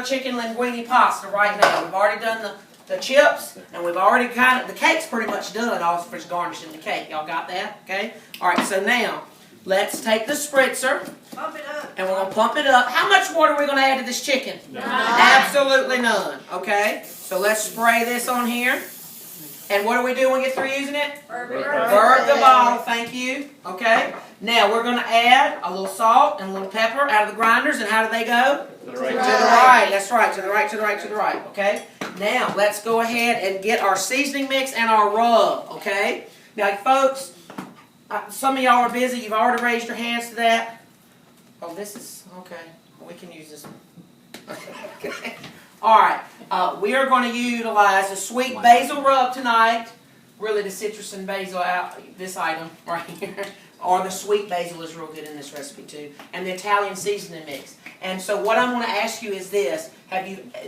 chicken linguine pasta right now. We've already done the chips, and we've already the cake's pretty much done. All for garnishing the cake. Y'all got that? Okay? Alright, so now, let's take the spritzer. Pump it up. And we're going to pump it up. How much water are we going to add to this chicken? None. Absolutely none. Okay? So let's spray this on here. And what do we do when we get through using it? Burp the bottle. Thank you. Okay? Now we're going to add a little salt and a little pepper out of the grinders. And how do they go? To the right. To the right. That's right. To the right, to the right, to the right. Okay? Now let's go ahead and get our seasoning mix and our rub. Okay? Now folks, some of y'all are busy. You've already raised your hands to that. Oh, this is, okay. We can use this one. Okay. Alright, we are going to utilize the sweet basil rub tonight. Really the citrus and basil, this item right here. Or the sweet basil is real good in this recipe too. And the Italian seasoning mix. And so what I'm going to ask you is this.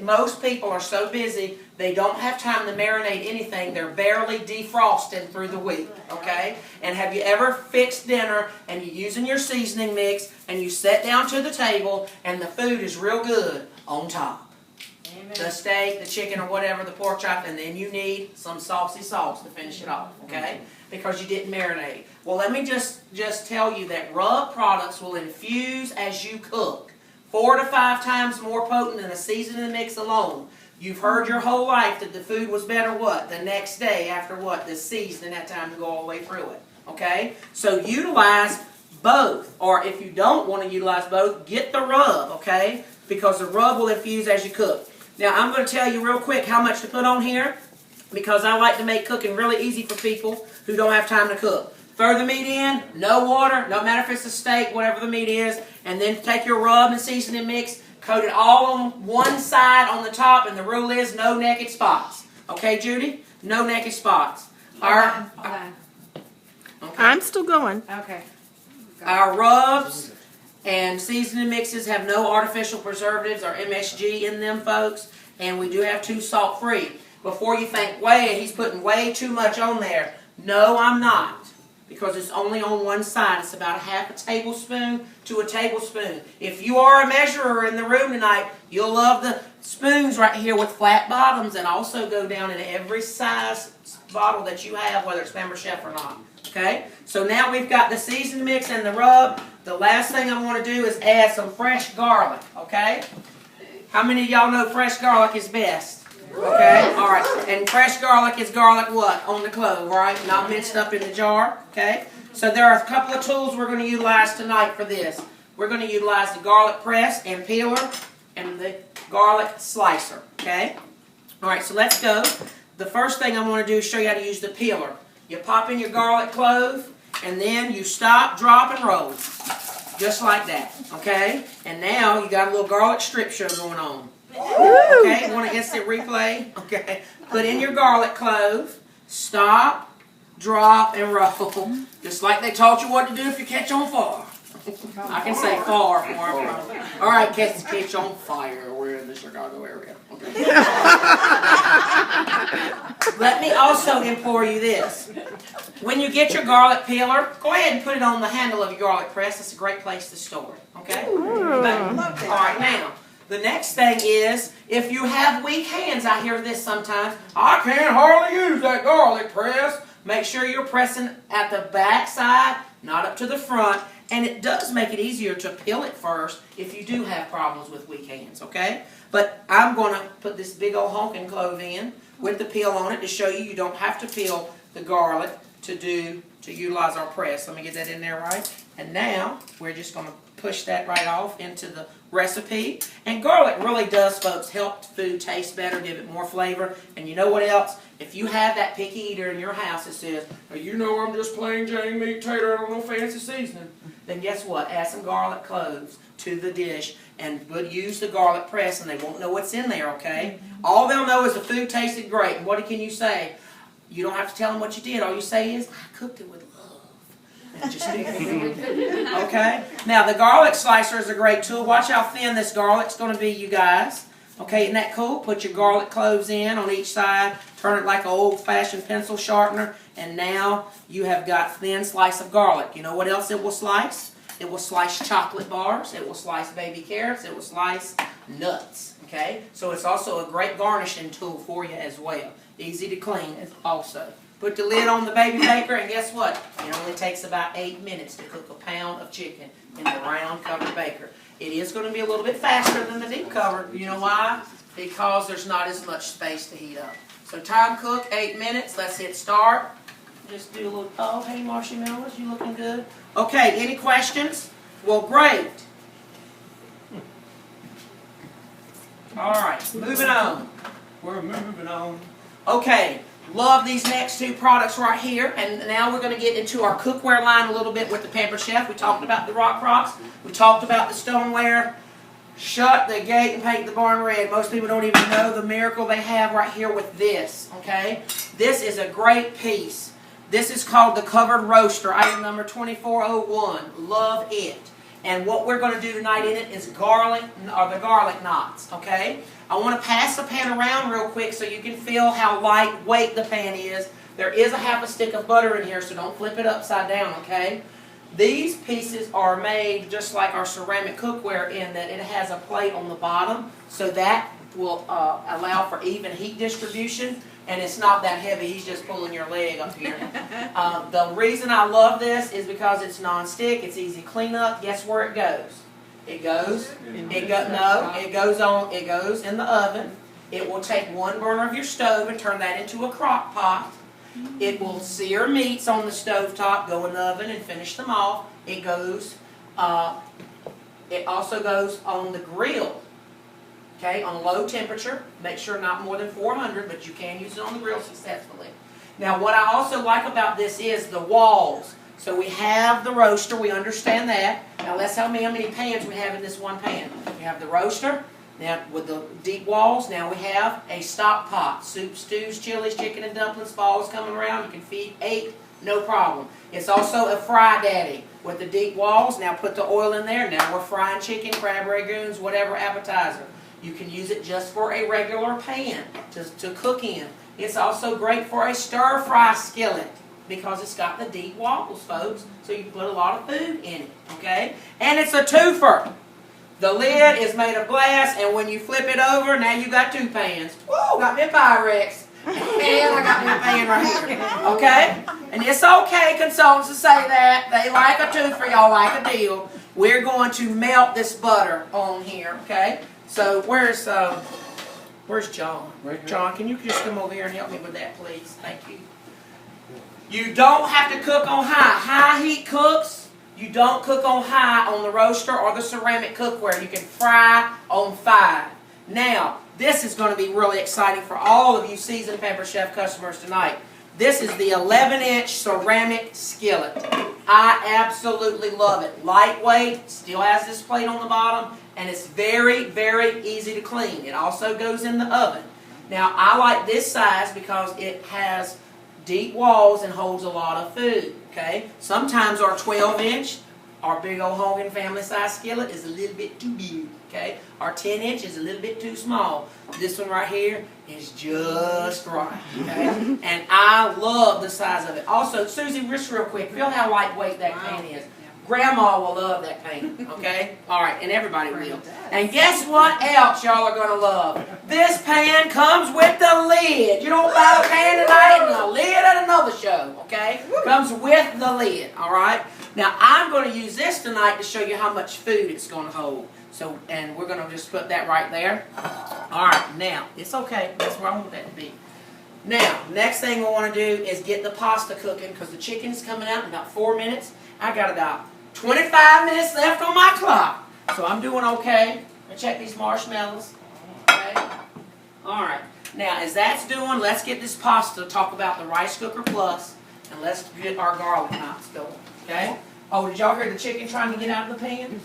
Most people are so busy, they don't have time to marinate anything. They're barely defrosting through the week. Okay? And have you ever fixed dinner and you're using your seasoning mix and you sit down to the table and the food is real good on top? Amen. The steak, the chicken, or whatever, the pork chop, and then you need some saucy sauce to finish it off, okay? Because you didn't marinate. Well, let me just tell you that rub products will infuse as you cook. 4 to 5 times more potent than a seasoning mix alone. You've heard your whole life that the food was better what? The next day after what? The seasoning, that time to go all the way through it, okay? So utilize both, or if you don't want to utilize both, get the rub, okay? Because the rub will infuse as you cook. Now, I'm going to tell you real quick how much to put on here, because I like to make cooking really easy for people who don't have time to cook. Throw the meat in, no water, no matter if it's a steak, whatever the meat is, and then take your rub and seasoning mix, coat it all on one side on the top, and the rule is no naked spots. Okay, Judy? No naked spots. Okay. I'm still going. Okay. Our rubs and seasoning mixes have no artificial preservatives or MSG in them, folks. And we do have 2 salt-free. Before you think, wait, he's putting way too much on there. No, I'm not. Because it's only on one side. It's about 1/2 tablespoon to a tablespoon. If you are a measurer in the room tonight, you'll love the spoons right here with flat bottoms and also go down in every size bottle that you have, whether it's Member Chef or not. Okay? So now we've got the seasoned mix and the rub. The last thing I want to do is add some fresh garlic. Okay? How many of y'all know fresh garlic is best? Okay? Alright. And fresh garlic is garlic what? On the clove, right? Not minced up in the jar. Okay? So there are a couple of tools we're going to utilize tonight for this. We're going to utilize the garlic press and peeler and the garlic slicer. Okay? Alright, so let's go. The first thing I want to do is show you how to use the peeler. You pop in your garlic clove, and then you stop, drop, and roll. Just like that, okay? And now you got a little garlic strip show going on. Okay, you want an instant replay? Okay. Put in your garlic clove, stop, drop, and roll. Just like they taught you what to do if you catch on fire. I can say far. All right, catch on fire. We're in the Chicago area. Okay. Let me also implore you this. When you get your garlic peeler, go ahead and put it on the handle of your garlic press. It's a great place to store it. Okay? Alright, now, the next thing is, if you have weak hands, I hear this sometimes, I can't hardly use that garlic press. Make sure you're pressing at the back side, not up to the front. And it does make it easier to peel it first if you do have problems with weak hands, okay? But I'm going to put this big old honking clove in with the peel on it to show you don't have to peel the garlic to utilize our press. Let me get that in there right. And now we're just going to push that right off into the recipe. And garlic really does, folks, help food taste better, give it more flavor. And you know what else? If you have that picky eater in your house that says, oh, you know I'm just plain Jane meat tater, I don't know fancy seasoning, then guess what? Add some garlic cloves to the dish and use the garlic press and they won't know what's in there, okay? All they'll know is the food tasted great. And what can you say? You don't have to tell them what you did. All you say is, I cooked it with love. And just do it. Okay? Now, the garlic slicer is a great tool. Watch how thin this garlic's going to be, you guys. Okay, isn't that cool? Put your garlic cloves in on each side. Turn it like an old-fashioned pencil sharpener. And now you have got thin slice of garlic. You know what else it will slice? It will slice chocolate bars. It will slice baby carrots. It will slice nuts. Okay, so it's also a great garnishing tool for you as well. Easy to clean also. Put the lid on the baby baker, and guess what? It only takes about 8 minutes to cook a pound of chicken in the round covered baker. It is going to be a little bit faster than the deep covered. You know why? Because there's not as much space to heat up. So time cook, 8 minutes. Let's hit start. Just do a little, oh, hey, marshmallows, you looking good? Okay, any questions? Well, great. All right, moving on. We're moving on. Okay, love these next two products right here. And now we're going to get into our cookware line a little bit with the Pampered Chef. We talked about the rock rocks. We talked about the stoneware. Shut the gate and paint the barn red. Most people don't even know the miracle they have right here with this, okay? This is a great piece. This is called the Covered Roaster, item number 2401. Love it. And what we're going to do tonight in it is the garlic knots, okay? I want to pass the pan around real quick so you can feel how lightweight the pan is. There is a half a stick of butter in here, so don't flip it upside down, okay? These pieces are made just like our ceramic cookware in that it has a plate on the bottom, so that will allow for even heat distribution. And it's not that heavy. He's just pulling your leg up here. The reason I love this is because it's non-stick. It's easy cleanup. Guess where it goes? It goes in the oven. It will take one burner of your stove and turn that into a crock pot. It will sear meats on the stove top, go in the oven and finish them off. It also goes on the grill. Okay, on low temperature, make sure not more than 400, but you can use it on the grill successfully. Now, what I also like about this is the walls. So we have the roaster, we understand that. Now, let's tell me how many pans we have in this one pan. We have the roaster, now with the deep walls. Now we have a stock pot. Soup, stews, chilies, chicken and dumplings, fall's coming around. You can feed 8, no problem. It's also a fry daddy with the deep walls. Now put the oil in there. Now we're frying chicken, crab ragoons, whatever appetizer. You can use it just for a regular pan to cook in. It's also great for a stir-fry skillet because it's got the deep walls, folks, so you can put a lot of food in it, okay? And it's a twofer. The lid is made of glass, and when you flip it over, now you got 2 pans. Woo, got me a Pyrex. And I got me a pan right here, okay? And it's okay, consultants, to say that. They like a twofer, y'all like a deal. We're going to melt this butter on here, okay? So where's John? John, can you just come over here and help me with that, please? Thank you. You don't have to cook on high. High heat cooks. You don't cook on high on the roaster or the ceramic cookware. You can fry on 5. Now, this is going to be really exciting for all of you seasoned Pampered Chef customers tonight. This is the 11-inch ceramic skillet. I absolutely love it. Lightweight, still has this plate on the bottom, and it's very, very easy to clean. It also goes in the oven. Now, I like this size because it has deep walls and holds a lot of food, okay? Sometimes our 12-inch, our big old Hogan family size skillet is a little bit too big, okay? Our 10-inch is a little bit too small. This one right here is just right, okay? And I love the size of it. Also, Susie, just real quick, feel how lightweight that pan is. Grandma will love that pan, okay? All right, and everybody will. And guess what else y'all are going to love? This pan comes with the lid. You don't buy a pan tonight and a lid at another show, okay? Comes with the lid, all right? Now, I'm going to use this tonight to show you how much food it's going to hold. So, and we're going to just put that right there. All right, now, it's okay. That's where I want that to be. Now, next thing we want to do is get the pasta cooking because the chicken's coming out in about 4 minutes. I got about 25 minutes left on my clock. So I'm doing okay. I check these marshmallows. Okay. All right. Now, as that's doing, let's get this pasta, talk about the rice cooker plus, and let's get our garlic knots going. Okay? Oh, did y'all hear the chicken trying to get out of the pan?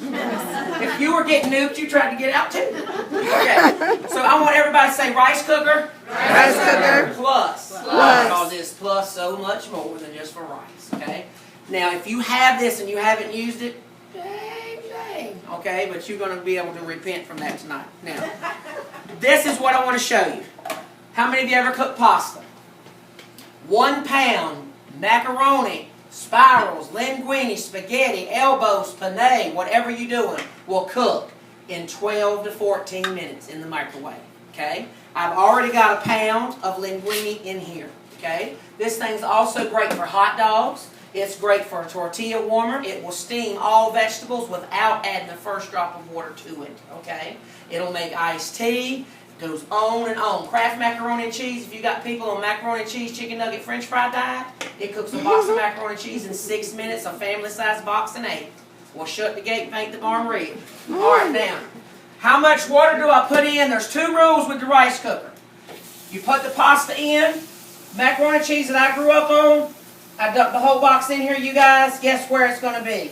If you were getting nuked, you tried to get out too. Okay. So I want everybody to say rice cooker. Rice cooker. Plus. Because it's plus so much more than just for rice. Okay? Now, if you have this and you haven't used it, dang. Okay? But you're going to be able to repent from that tonight. Now, this is what I want to show you. How many of you ever cooked pasta? 1 pound macaroni, spirals, linguine, spaghetti, elbows, penne, whatever you're doing, will cook in 12 to 14 minutes in the microwave, okay? I've already got a pound of linguine in here, okay? This thing's also great for hot dogs. It's great for a tortilla warmer. It will steam all vegetables without adding the first drop of water to it, okay? It'll make iced tea. Goes on and on. Kraft macaroni and cheese. If you got people on macaroni and cheese, chicken nugget, french fry diet, it cooks a box of macaroni and cheese in 6 minutes, a family-sized box in 8. We'll shut the gate and paint the barn red. All right, now, how much water do I put in? There's 2 rules with the rice cooker. You put the pasta in. Macaroni and cheese that I grew up on, I dumped the whole box in here, you guys. Guess where it's going to be?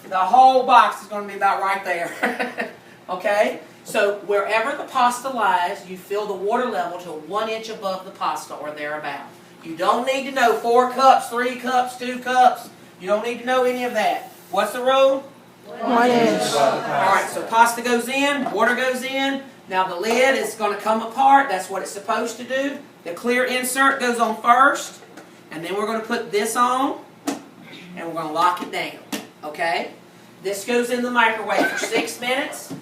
The whole box is going to be about right there. Okay? So wherever the pasta lies, you fill the water level to 1 inch above the pasta or thereabout. You don't need to know 4 cups, 3 cups, 2 cups. You don't need to know any of that. What's the rule? 1 inch. Alright, so pasta goes in, water goes in. Now the lid is going to come apart. That's what it's supposed to do. The clear insert goes on first. And then we're going to put this on. And we're going to lock it down. Okay? This goes in the microwave for 6 minutes.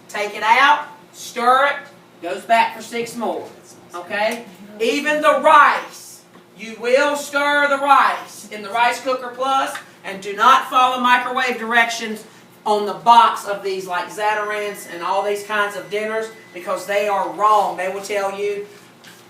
Take it out, stir it, goes back for 6 more. Okay? Even the rice. You will stir the rice in the Rice Cooker Plus, and do not follow microwave directions on the box of these like Zatarain's and all these kinds of dinners, because they are wrong. They will tell you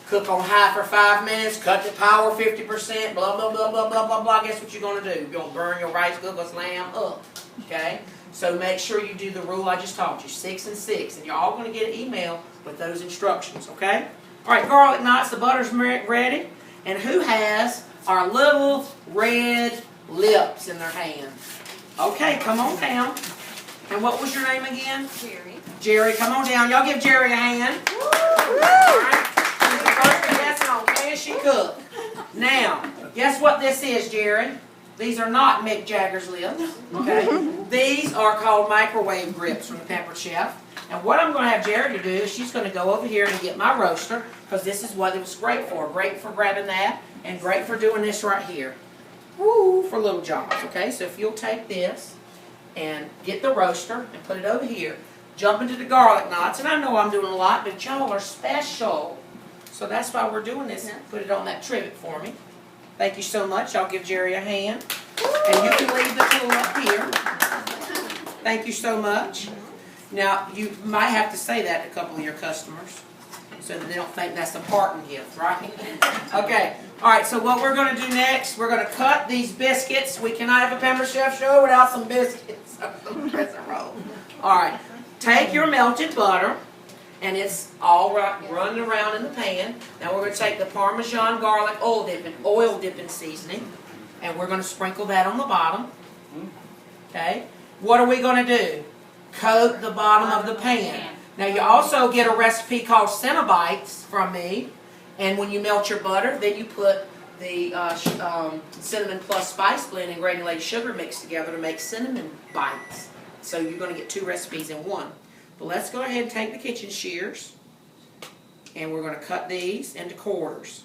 cook on high for 5 minutes, cut the power 50%, blah, blah, blah, blah, blah, blah, blah. Guess what you're going to do? You're going to burn your Rice Cooker lamb up. Okay? So make sure you do the rule I just taught you, 6 and 6. And you're all going to get an email with those instructions, okay? All right, garlic knots, the butter's ready. And who has our little red lips in their hand? Okay, come on down. And what was your name again? Jerry. Jerry, come on down. Y'all give Jerry a hand. All right. She's the first contestant on Can She Cook? Now, guess what this is, Jerry? These are not Mick Jagger's lips, okay? These are called microwave grips from the Peppered Chef. And what I'm going to have Jerry to do is she's going to go over here and get my roaster, because this is what it was great for. Great for grabbing that, and great for doing this right here. Woo, for little jobs, okay? So if you'll take this and get the roaster and put it over here, jump into the garlic knots, and I know I'm doing a lot, but y'all are special. So that's why we're doing this. Put it on that trivet for me. Thank you so much. I'll give Jerry a hand. And you can leave the tool up here. Thank you so much. Now, you might have to say that to a couple of your customers so that they don't think that's a parting gift, right? Okay. All right, so what we're going to do next, we're going to cut these biscuits. We cannot have a Peppered Chef show without some biscuits. All right. Take your melted butter. And it's all running around in the pan. Now we're going to take the Parmesan garlic oil dipping seasoning, and we're going to sprinkle that on the bottom. Okay? What are we going to do? Coat the bottom of the pan. Now you also get a recipe called Cinnabites from me, and when you melt your butter, then you put the cinnamon plus spice blend and granulated sugar mixed together to make cinnamon bites. So you're going to get 2 recipes in one. But let's go ahead and take the kitchen shears, and we're going to cut these into quarters.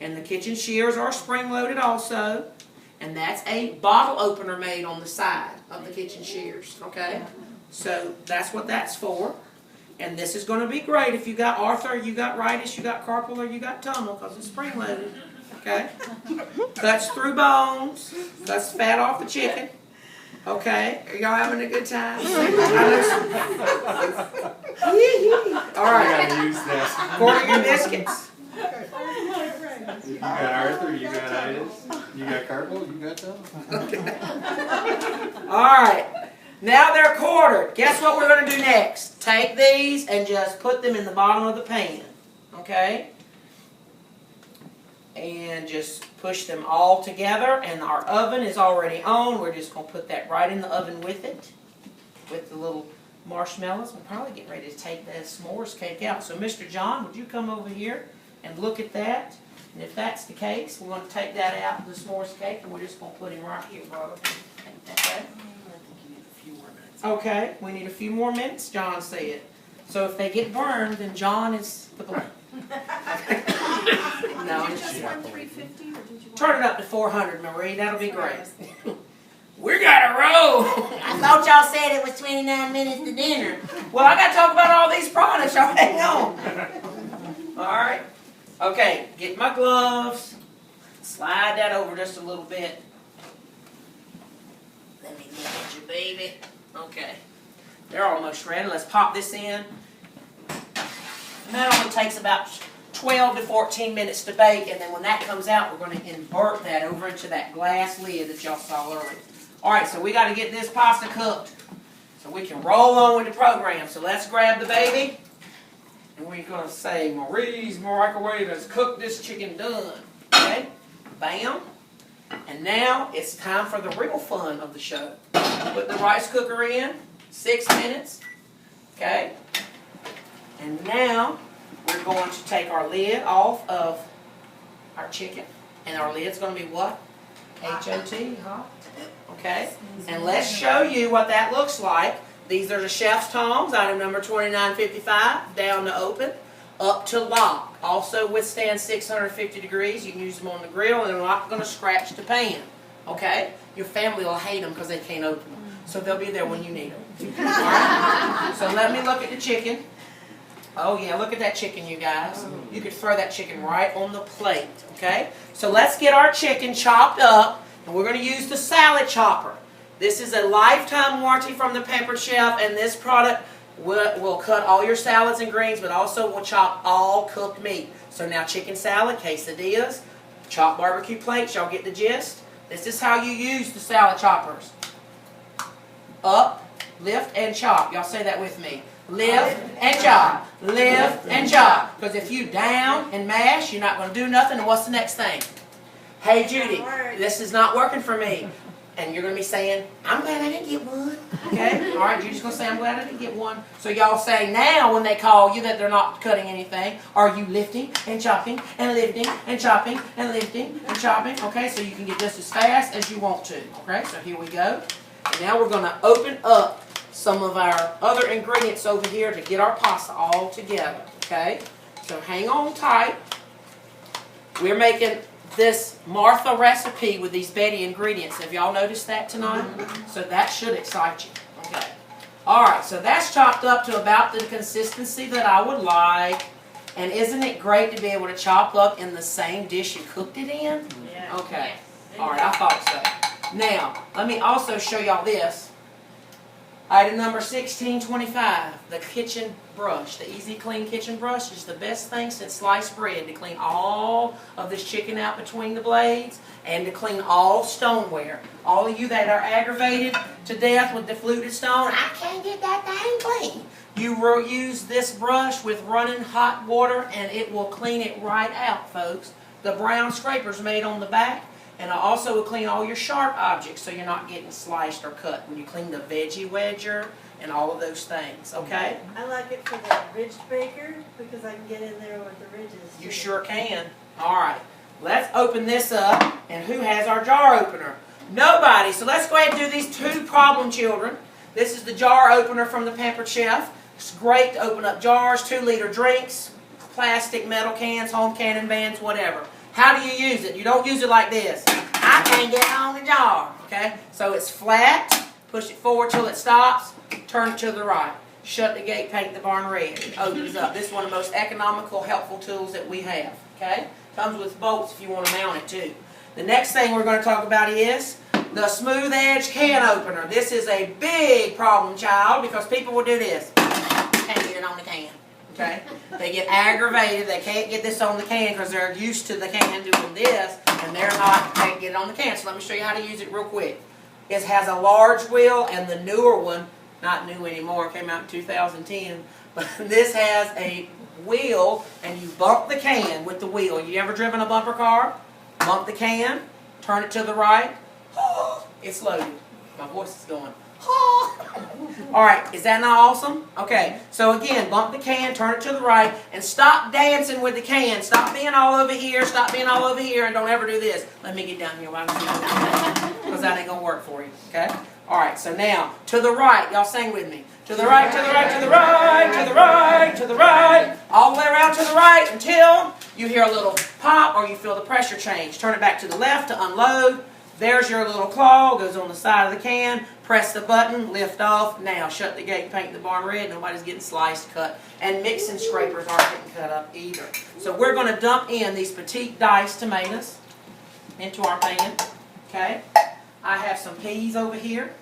And the kitchen shears are spring-loaded also, and that's a bottle opener made on the side of the kitchen shears, okay? So that's what that's for. And this is going to be great if you got arthur, you got ritis, you got carpal, or you got tunnel, because it's spring-loaded, okay? Cuts through bones, cuts fat off the chicken. Okay, are y'all having a good time? All right. Quarter your biscuits. You got Arthur, you got itis, you got carpal, you got tunnel. All right. Now they're quartered. Guess what we're going to do next? Take these and just put them in the bottom of the pan. Okay? And just push them all together, and our oven is already on. We're just going to put that right in the oven with it, with the little marshmallows. We'll probably get ready to take the s'mores cake out. So Mr. John, would you come over here and look at that? And if that's the case, we're going to take that out, the s'mores cake, and we're just going to put him right here, brother. Okay? Okay, we need a few more minutes, John said. So if they get burned, then John is the blame. No, Did you just want 350 or did you want... Turn it up to 400, Marie. That'll be great. We gotta roll. I thought y'all said it was 29 minutes to dinner. Well, I gotta talk about all these products. Y'all hang on. All right. Okay, get my gloves. Slide that over just a little bit. Let me look at you, baby. Okay. They're almost ready. Let's pop this in. And that only takes about 12 to 14 minutes to bake, and then when that comes out, we're going to invert that over into that glass lid that y'all saw earlier. All right, so we got to get this pasta cooked so we can roll on with the program. So let's grab the baby, and we're going to say, Marie's microwave has cooked this chicken done. Okay, bam. And now it's time for the real fun of the show. Put the rice cooker in, 6 minutes. Okay, and now we're going to take our lid off of our chicken. And our lid's going to be what? H-O-T, hot. Okay? And let's show you what that looks like. These are the chef's tongs, item number 2955, down to open, up to lock. Also withstand 650 degrees. You can use them on the grill and they're not going to scratch the pan. Okay? Your family will hate them because they can't open them. So they'll be there when you need them. All right? So let me look at the chicken. Oh yeah, look at that chicken, you guys. You could throw that chicken right on the plate, okay? So let's get our chicken chopped up, and we're going to use the salad chopper. This is a lifetime warranty from the Pampered Chef, and this product will cut all your salads and greens, but also will chop all cooked meat. So now chicken salad, quesadillas, chopped barbecue plates, y'all get the gist? This is how you use the salad choppers. Up, lift, and chop. Y'all say that with me. Lift and chop. Lift and chop. Because if you down and mash, you're not going to do nothing. And what's the next thing? Hey, Judy, this is not working for me. And you're going to be saying, I'm glad I didn't get one. Okay? All right, Judy's going to say, I'm glad I didn't get one. So y'all say now when they call you that they're not cutting anything, are you lifting and chopping and lifting and chopping and lifting and chopping? Okay, so you can get just as fast as you want to. Okay, so here we go. And now we're going to open up some of our other ingredients over here to get our pasta all together, okay? So hang on tight. We're making this Martha recipe with these Betty ingredients. Have y'all noticed that tonight? So that should excite you, okay? All right, so that's chopped up to about the consistency that I would like. And isn't it great to be able to chop up in the same dish you cooked it in? Yeah. Okay, all right, I thought so. Now, let me also show y'all this. Item number 1625, the kitchen brush. The Easy Clean kitchen brush is the best thing since sliced bread to clean all of this chicken out between the blades and to clean all stoneware. All of you that are aggravated to death with the fluted stone, I can't get that thing clean. You will use this brush with running hot water and it will clean it right out, folks. The brown scraper's made on the back. And I also will clean all your sharp objects so you're not getting sliced or cut when you clean the veggie wedger and all of those things, okay? I like it for the ridged baker because I can get in there with the ridges. You sure can. All right, let's open this up. And who has our jar opener? Nobody. So let's go ahead and do these two problem children. This is the jar opener from the Pampered Chef. It's great to open up jars, 2-liter drinks, plastic, metal cans, home cannon vans, whatever. How do you use it? You don't use it like this. I can't get it on the jar. Okay? So it's flat. Push it forward till it stops. Turn it to the right. Shut the gate, paint the barn red. It opens up. This is one of the most economical, helpful tools that we have. Okay? Comes with bolts if you want to mount it too. The next thing we're going to talk about is the smooth edge can opener. This is a big problem, child, because people will do this. Can't get it on the can. Okay? They get aggravated. They can't get this on the can because they're used to the can doing this, and they're not. Can't get it on the can. So let me show you how to use it real quick. It has a large wheel, and the newer one, not new anymore, came out in 2010, but this has a wheel, and you bump the can with the wheel. You ever driven a bumper car? Bump the can, turn it to the right. It's loaded. My voice is going. Alright, is that not awesome? Okay, so again, bump the can, turn it to the right, and stop dancing with the can. Stop being all over here, stop being all over here, and don't ever do this. Let me get down here while I'm doing because that ain't going to work for you, okay? Alright, so now, to the right, y'all sing with me. To the right, to the right, to the right, to the right, to the right, all the way around to the right until you hear a little pop or you feel the pressure change. Turn it back to the left to unload. There's your little claw, goes on the side of the can, press the button, lift off. Now shut the gate, paint the barn red, nobody's getting sliced, cut. And mixing scrapers aren't getting cut up either. So we're going to dump in these petite diced tomatoes into our pan, okay? I have some peas over here,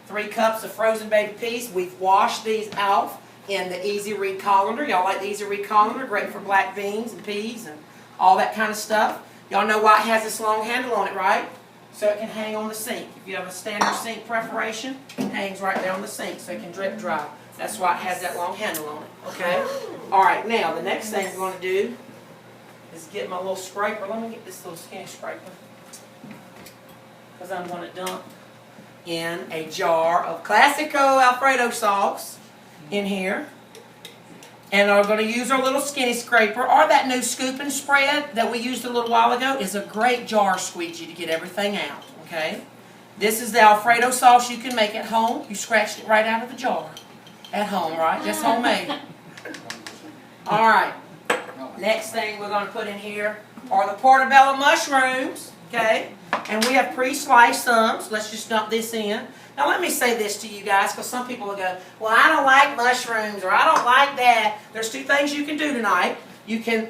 3 cups of frozen baby peas. We've washed these out in the Easy Read colander. Y'all like the Easy Read colander? Great for black beans and peas and all that kind of stuff. Y'all know why it has this long handle on it, right? So it can hang on the sink. If you have a standard sink perforation, it hangs right there on the sink so it can drip dry. That's why it has that long handle on it, okay? All right, now the next thing we're going to do is get my little scraper. Let me get this little skinny scraper. Because I'm going to dump in a jar of Classico Alfredo sauce in here. And we're going to use our little skinny scraper, or that new scoop and spread that we used a little while ago is a great jar squeegee to get everything out, okay? This is the Alfredo sauce you can make at home. You scratched it right out of the jar at home, right? Just homemade. All right. Next thing we're going to put in here are the portobello mushrooms, okay? And we have pre-sliced some, so let's just dump this in. Now let me say this to you guys, because some people will go, well, I don't like mushrooms, or I don't like that. There's 2 things you can do tonight. You can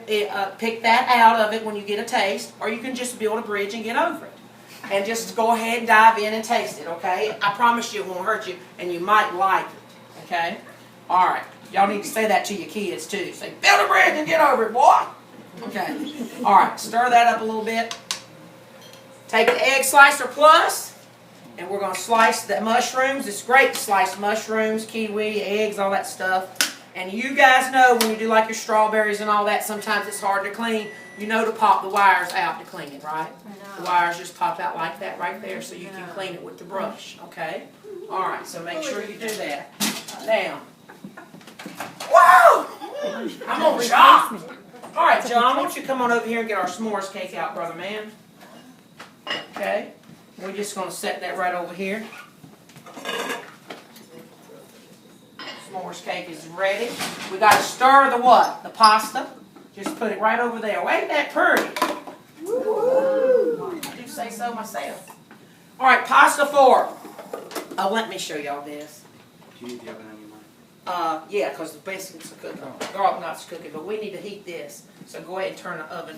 pick that out of it when you get a taste, or you can just build a bridge and get over it. And just go ahead and dive in and taste it, okay? I promise you it won't hurt you, and you might like it, okay? All right. Y'all need to say that to your kids, too. Say, build a bridge and get over it, boy. Okay. All right. Stir that up a little bit. Take the egg slicer plus, and we're going to slice the mushrooms. It's great to slice mushrooms, kiwi, eggs, all that stuff. And you guys know when you do like your strawberries and all that, sometimes it's hard to clean. You know to pop the wires out to clean it, right? The wires just pop out like that right there so you can clean it with the brush, okay? All right, so make sure you do that. Now, wow! I'm on job. All right, John, why don't you come on over here and get our s'mores cake out, brother man? Okay, we're just going to set that right over here. S'mores cake is ready. We got to stir the what? The pasta. Just put it right over there. Well, ain't that pretty? I do say so myself. All right, pasta fork. Let me show y'all this. Do you need the oven on your mind? Yeah, because the biscuits are cooking. Garlic knots are cooking, but we need to heat this. So go ahead and turn the oven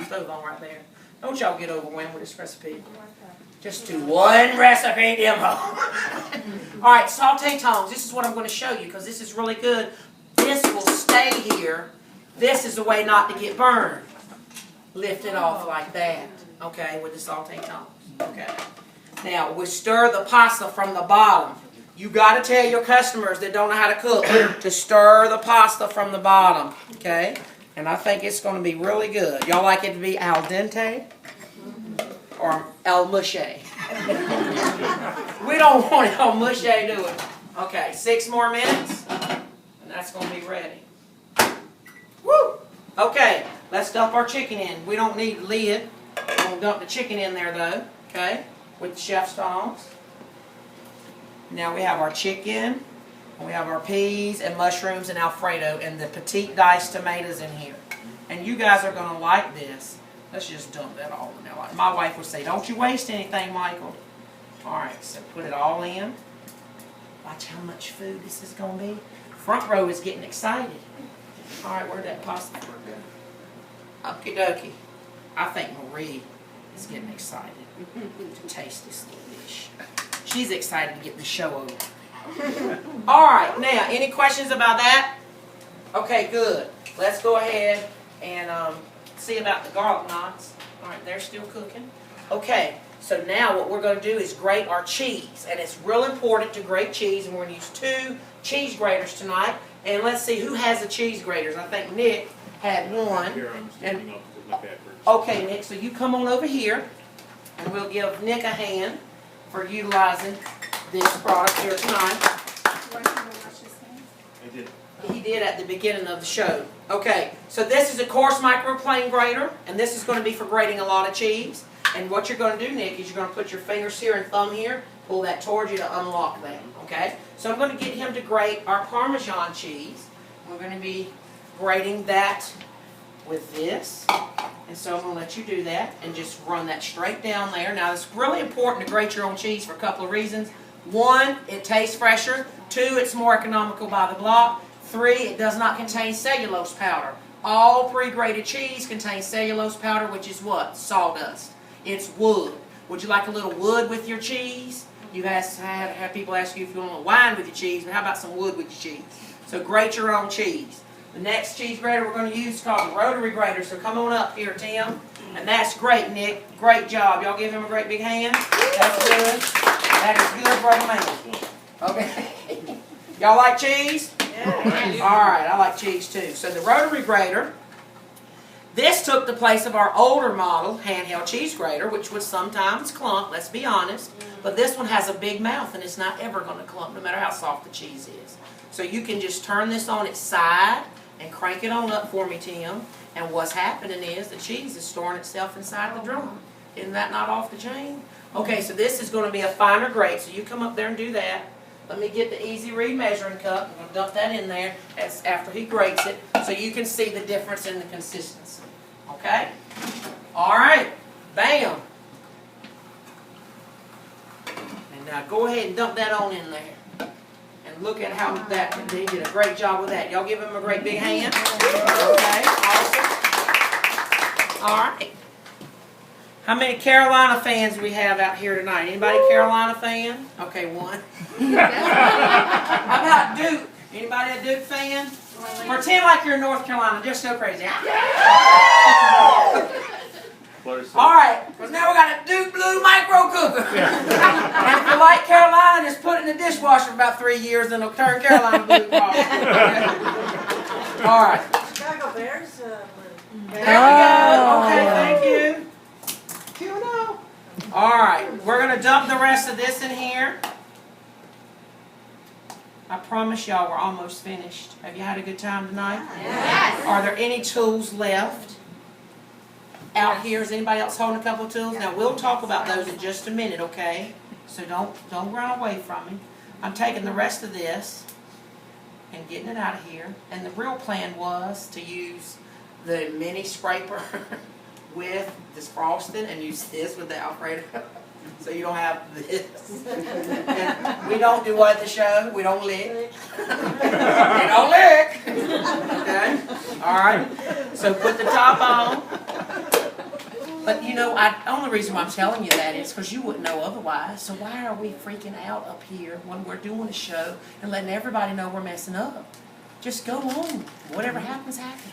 stove on right there. Don't y'all get overwhelmed with this recipe. Just do one recipe demo. All right, saute tongs. This is what I'm going to show you because this is really good. This will stay here. This is the way not to get burned. Lift it off like that, okay, with the saute tongs. Okay. Now, we stir the pasta from the bottom. You got to tell your customers that don't know how to cook to stir the pasta from the bottom, okay? And I think it's going to be really good. Y'all like it to be al dente or al mushe? We don't want it al mushe, do it. Okay, 6 more minutes, and that's going to be ready. Woo! Okay, let's dump our chicken in. We don't need the lid. We're going to dump the chicken in there, though, okay, with the chef's tongs. Now we have our chicken, and we have our peas and mushrooms and Alfredo and the petite diced tomatoes in here. And you guys are going to like this. Let's just dump that all in there. My wife would say, don't you waste anything, Michael. All right, so put it all in. Watch how much food this is going to be. Front row is getting excited. All right, where'd that pasta go? Okie dokie. I think Marie is getting excited to taste this little dish. She's excited to get the show over. All right, now, any questions about that? Okay, good. Let's go ahead and see about the garlic knots. All right, they're still cooking. Okay, so now what we're going to do is grate our cheese. And it's real important to grate cheese, and we're going to use 2 cheese graters tonight. And let's see who has the cheese graters. I think Nick had one. Here, I'm standing up with my backwards. Okay, Nick, so you come on over here, and we'll give Nick a hand for utilizing this product here tonight. I did. He did at the beginning of the show. Okay, so this is a coarse microplane grater, and this is going to be for grating a lot of cheese. And what you're going to do, Nick, is you're going to put your fingers here and thumb here, pull that towards you to unlock that. Okay, so I'm going to get him to grate our Parmesan cheese. We're going to be grating that with this. And so I'm going to let you do that and just run that straight down there. Now it's really important to grate your own cheese for a couple of reasons. 1, it tastes fresher. 2, it's more economical by the block. 3, it does not contain cellulose powder. All pre-grated cheese contains cellulose powder, which is what? Sawdust. It's wood. Would you like a little wood with your cheese? You've had people ask you if you want wine with your cheese, but how about some wood with your cheese? So grate your own cheese. The next cheese grater we're going to use is called the rotary grater. So come on up here, Tim. And that's great, Nick. Great job. Y'all give him a great big hand. That's good. That is good, brother man. Okay. Y'all like cheese? Yeah. All right, I like cheese too. So the rotary grater, this took the place of our older model handheld cheese grater, which would sometimes clump, let's be honest. But this one has a big mouth and it's not ever going to clump no matter how soft the cheese is. So you can just turn this on its side and crank it on up for me, Tim. And what's happening is the cheese is storing itself inside the drum. Isn't that not off the chain? Okay, so this is going to be a finer grate. So you come up there and do that. Let me get the Easy Read measuring cup. I'm going to dump that in there after he grates it so you can see the difference in the consistency. Okay? All right. Bam. And now go ahead and dump that on in there. And look at how that they did a great job with that. Y'all give him a great big hand. Okay, awesome. All right. How many Carolina fans do we have out here tonight? Anybody Carolina fan? Okay, 1. How about Duke? Anybody a Duke fan? Pretend like you're in North Carolina. Just so crazy. All right, because now we got a Duke Blue micro cooker. And if you like Carolina, just put it in the dishwasher for about 3 years and it'll turn Carolina blue. All right. Chicago Bears. There we go. Okay, thank you. All right, we're going to dump the rest of this in here. I promise y'all we're almost finished. Have you had a good time tonight? Yes. Are there any tools left out here? Is anybody else holding a couple of tools? Now we'll talk about those in just a minute, okay? So don't run away from me. I'm taking the rest of this and getting it out of here. And the real plan was to use the mini scraper with this frosting and use this with the Alfredo. So you don't have this. And we don't do what at the show? We don't lick. We don't lick. Okay? Alright? So put the top on. But you know, the only reason why I'm telling you that is because you wouldn't know otherwise. So why are we freaking out up here when we're doing a show and letting everybody know we're messing up? Just go on. Whatever happens, happens.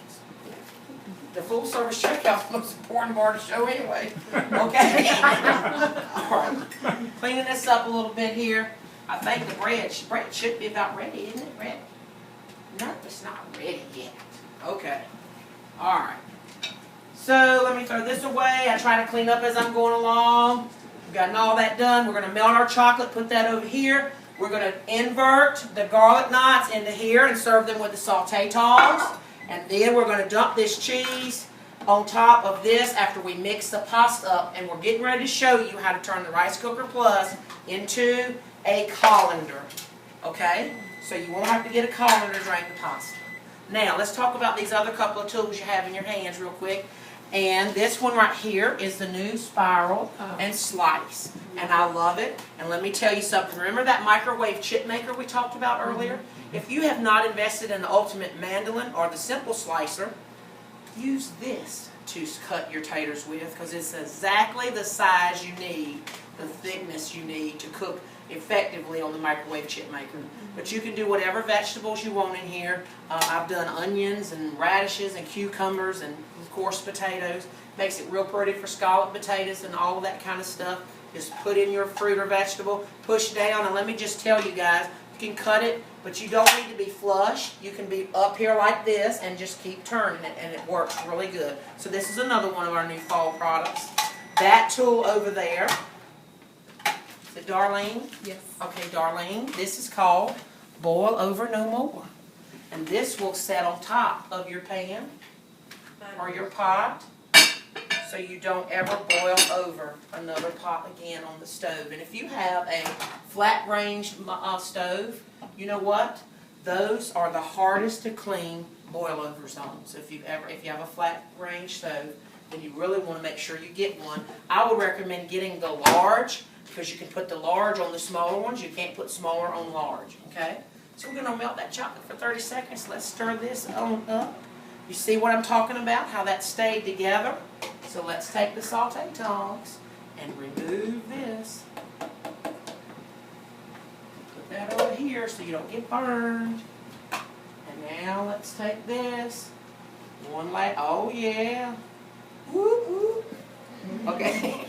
The full service checkout's the most important part of the show anyway. Okay? Alright. Cleaning this up a little bit here. I think the bread should be about ready, isn't it, Brett? No, it's not ready yet. Okay. Alright. So let me throw this away. I try to clean up as I'm going along. We've gotten all that done. We're going to melt our chocolate, put that over here. We're going to invert the garlic knots into here and serve them with the sauté tongs. And then we're going to dump this cheese on top of this after we mix the pasta up. And we're getting ready to show you how to turn the Rice Cooker Plus into a colander. Okay? So you won't have to get a colander to drain the pasta. Now, let's talk about these other couple of tools you have in your hands real quick. And this one right here is the new spiral and slice. And I love it. And let me tell you something. Remember that microwave chip maker we talked about earlier? If you have not invested in the Ultimate Mandolin or the Simple Slicer, use this to cut your taters with because it's exactly the size you need, the thickness you need to cook effectively on the microwave chip maker. But you can do whatever vegetables you want in here. I've done onions and radishes and cucumbers and of course potatoes. Makes it real pretty for scalloped potatoes and all of that kind of stuff. Just put in your fruit or vegetable, push down, and let me just tell you guys, you can cut it, but you don't need to be flush. You can be up here like this and just keep turning it, and it works really good. So this is another one of our new fall products. That tool over there, is it Darlene? Yes. Okay, Darlene, this is called Boil Over No More. And this will set on top of your pan or your pot so you don't ever boil over another pot again on the stove. And if you have a flat range stove, you know what? Those are the hardest to clean boil over zones. If you have a flat range stove, then you really want to make sure you get one. I would recommend getting the large because you can put the large on the smaller ones. You can't put smaller on large, okay? So we're going to melt that chocolate for 30 seconds. Let's stir this on up. You see what I'm talking about, how that stayed together? So let's take the saute tongs and remove this. Put that over here so you don't get burned. And now let's take this. One last, oh yeah. Whoop, whoop. Okay.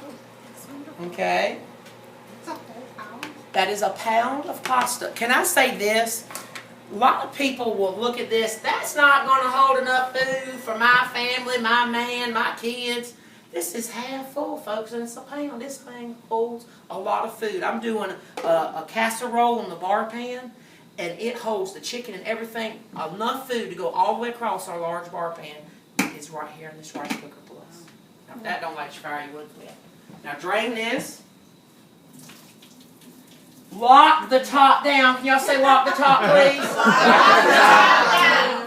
Okay. That is a pound of pasta. Can I say this? A lot of people will look at this. That's not going to hold enough food for my family, my man, my kids. This is half full, folks, and it's a pound. This thing holds a lot of food. I'm doing a casserole on the bar pan, and it holds the chicken and everything. Enough food to go all the way across our large bar pan is right here in this rice cooker plus. Now, if that don't light your fire, you would quit. Now, drain this. Lock the top down. Can y'all say lock the top, please?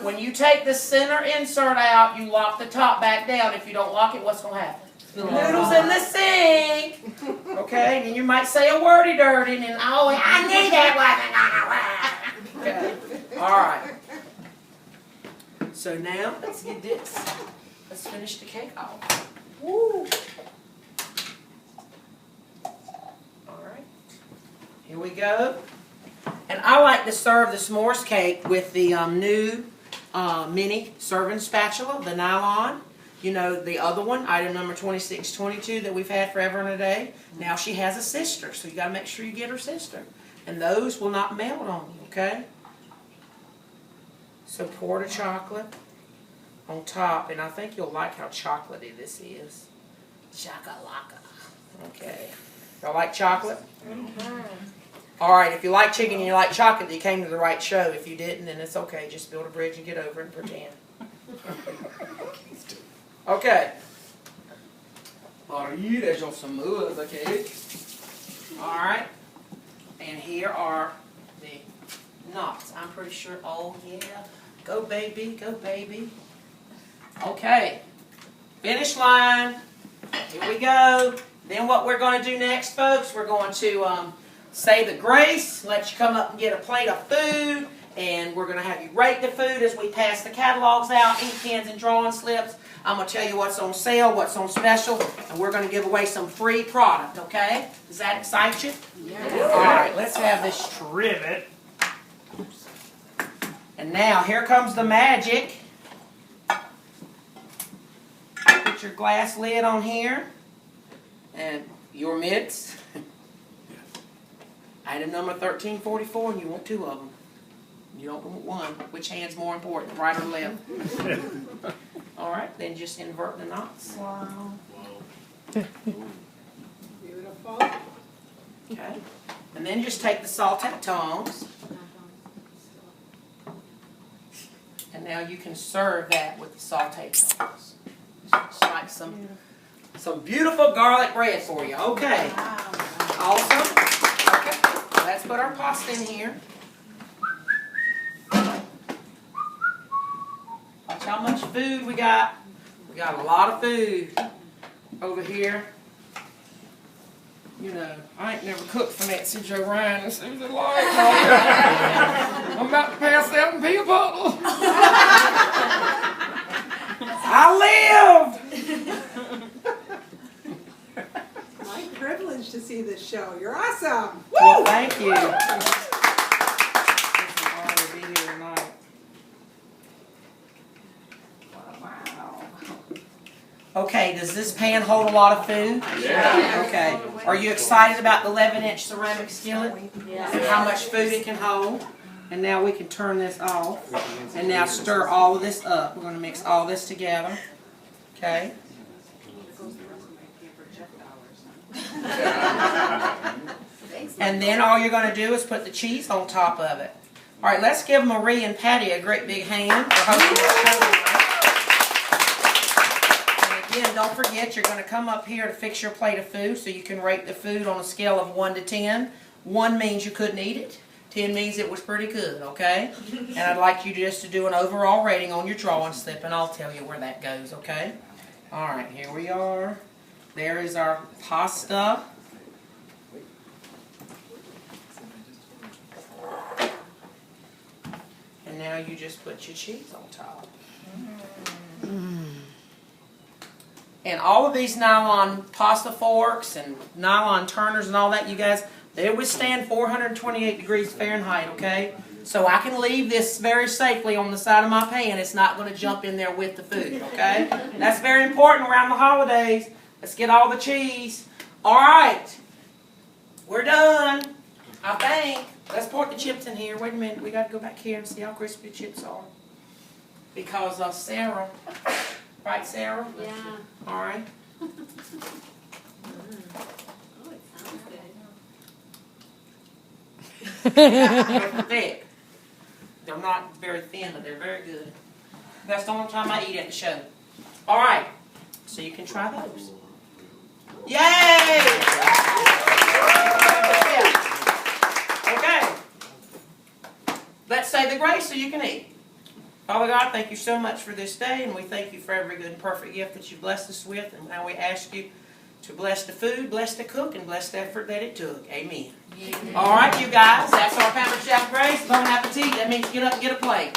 When you take the center insert out, you lock the top back down. If you don't lock it, what's going to happen? The noodles in the sink. Okay, and then you might say a wordy dirty, and oh, I knew that wasn't going to work. Okay, all right. So now, let's get this. Let's finish the cake off. Woo. Here we go. And I like to serve the s'mores cake with the new mini serving spatula, the nylon. You know, the other one, item number 2622 that we've had forever and a day. Now she has a sister, so you got to make sure you get her sister. And those will not melt on you, okay? So pour the chocolate on top, and I think you'll like how chocolatey this is. Chakalaka. Okay. Y'all like chocolate? Alright, if you like chicken and you like chocolate, you came to the right show. If you didn't, then it's okay. Just build a bridge and get over it and pretend. Okay. Alright, there's your smooth cake. Alright. And here are the knots. I'm pretty sure, oh yeah. Go baby, go baby. Okay. Finish line. Here we go. Then what we're going to do next, folks, we're going to say the grace, let you come up and get a plate of food, and we're going to have you rate the food as we pass the catalogs out, ink pens and drawing slips. I'm going to tell you what's on sale, what's on special, and we're going to give away some free product, okay? Does that excite you? Yeah. All right, let's have this trivet. And now, here comes the magic. Put your glass lid on here. And your mitts. Item number 1344, and you want two of them. You don't want one. Which hand's more important, right or left? All right, then just invert the knots. Wow. Beautiful. Okay. And then just take the saute tongs. And now you can serve that with the saute tongs. Just like some beautiful garlic bread for you. Okay. Awesome. Okay. Let's put our pasta in here. Watch how much food we got. We got a lot of food over here. You know, I ain't never cooked for Nancy Joe Ryan and Susan Lloyd. I'm about to pass out and pee a bottle. I lived! My privilege to see this show. You're awesome. Well, thank you. It's an honor to be here tonight. Wow. Okay, does this pan hold a lot of food? Yeah. Okay. Are you excited about the 11-inch ceramic skillet? Yeah. And how much food it can hold? And now we can turn this off. And now stir all of this up. We're going to mix all this together. Okay. And then all you're going to do is put the cheese on top of it. All right, let's give Marie and Patty a great big hand for hosting this show. And again, don't forget, you're going to come up here to fix your plate of food so you can rate the food on a scale of 1 to 10. 1 means you couldn't eat it. 10 means it was pretty good, okay? And I'd like you just to do an overall rating on your drawing slip, and I'll tell you where that goes, okay? All right, here we are. There is our pasta. And now you just put your cheese on top. And all of these nylon pasta forks and nylon turners and all that, you guys, they withstand 428 degrees Fahrenheit, okay? So I can leave this very safely on the side of my pan. It's not going to jump in there with the food, okay? That's very important around the holidays. Let's get all the cheese. All right. We're done, I think. Let's pour the chips in here. Wait a minute. We got to go back here and see how crispy the chips are. Because Sarah, right, Sarah? Yeah. All right. Oh, it sounds good. They're thick. They're not very thin, but they're very good. That's the only time I eat at the show. All right. So you can try those. Yay! Okay. Let's say the grace so you can eat. Father God, thank you so much for this day, and we thank you for every good and perfect gift that you blessed us with. And now we ask you to bless the food, bless the cook, and bless the effort that it took. Amen. All right, you guys, that's our Pampered Chef Grace. Bon appetit. That means get up and get a plate.